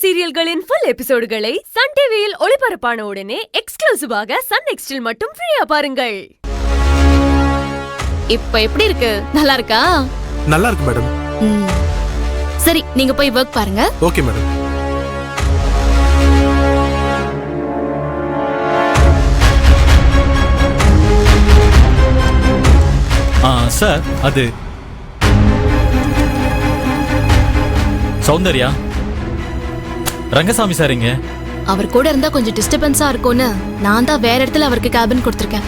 சீரியல்களின் full எபிசோடுகளை Sun டிவியில் ஒளிபரப்பான உடனே எக்ஸ்க்ளூசிவாக சன் நெக்ஸ்டில் மட்டும் ஃப்ரீயா பாருங்கள். இப்ப எப்படி இருக்கு? நல்லா இருக்கா? நல்லா இருக்கு மேடம். சரி, நீங்க போய் வர்க் பாருங்க. Okay madam. சார், அது சௌந்தர்யா. ரங்கசாமி சார் இங்க. அவர் கூட இருந்தா கொஞ்சம் டிஸ்டர்பன்ஸா இருக்கும்னு நான் தான் வேற இடத்துல அவருக்கு கேபின் கொடுத்திருக்கேன்.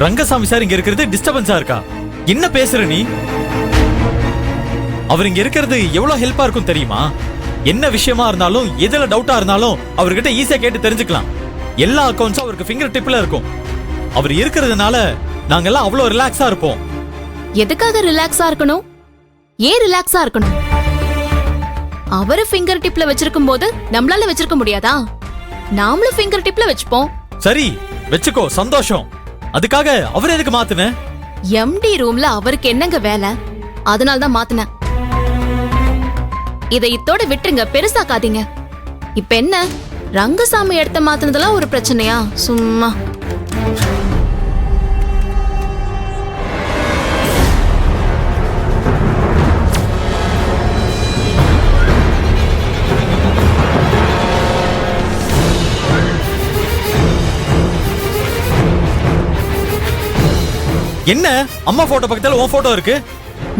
ரங்கசாமி சார் இங்க இருக்கிறது டிஸ்டர்பன்ஸா இருக்கா? என்ன பேசுற நீ? அவர் இங்க இருக்கிறது எவ்வளவு ஹெல்ப்பா இருக்கும் தெரியுமா? என்ன விஷயமா இருந்தாலும் எதுல டவுட்டா இருந்தாலும் அவர்கிட்ட ஈஸியா கேட்டு தெரிஞ்சுக்கலாம். எல்லா அக்கவுண்ட்ஸும் அவருக்கு ஃபிங்கர் டிப்ல இருக்கும். அவர் இருக்கிறதுனால நாங்கெல்லாம் அவ்வளவு ரிலாக்ஸா இருப்போம். எதுக்காக ரிலாக்ஸா இருக்கணும்? ஏன் ரிலாக்ஸா இருக்கணும்? அவரு ஃபிங்கர் டிப்ல வச்சிருக்கும் போது நம்மளால வச்சிருக்க முடியாதா? நாமளும் ஃபிங்கர் டிப்ல வச்சுப்போம். சரி, வெச்சுக்கோ, சந்தோஷம். அதுக்காக அவர் எதுக்கு மாத்துன? எம்டி ரூம்ல அவருக்கு என்னங்க வேலை? அதனால தான் மாத்துனேன். இதை இத்தோட விட்டுருங்க, பெருசாக்காதீங்க. இப்ப என்ன, ரங்கசாமி இடத்த மாத்துனதெல்லாம் ஒரு பிரச்சனையா? சும்மா. என்ன, அம்மா போட்டோ பக்கத்துல உன் போட்டோ இருக்கு?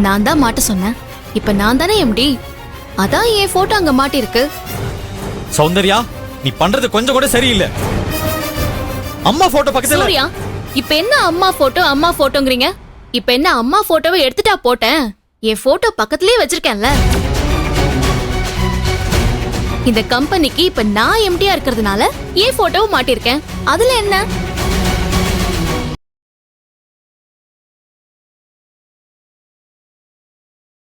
நான் தான் மாட்ட சொன்னேன். இப்ப நான் தானே எம்டி, அதான் என் போட்டோ அங்க மாட்டி இருக்கு. சௌந்தர்யா, நீ பண்றது கொஞ்சம் கூட சரியில்லை. அம்மா போட்டோ பக்கத்துல. சூர்யா, இப்ப என்ன அம்மா போட்டோங்கறீங்க? இப்ப என்ன அம்மா போட்டோவை எடுத்துட்டா போட்டேன்? என் போட்டோ பக்கத்துலயே வச்சிருக்கேன்ல. இந்த கம்பெனிக்கு இப்ப நான் எம்டியா இருக்கிறதுனால என் போட்டோவை மாட்டிருக்கேன். அதுல என்ன?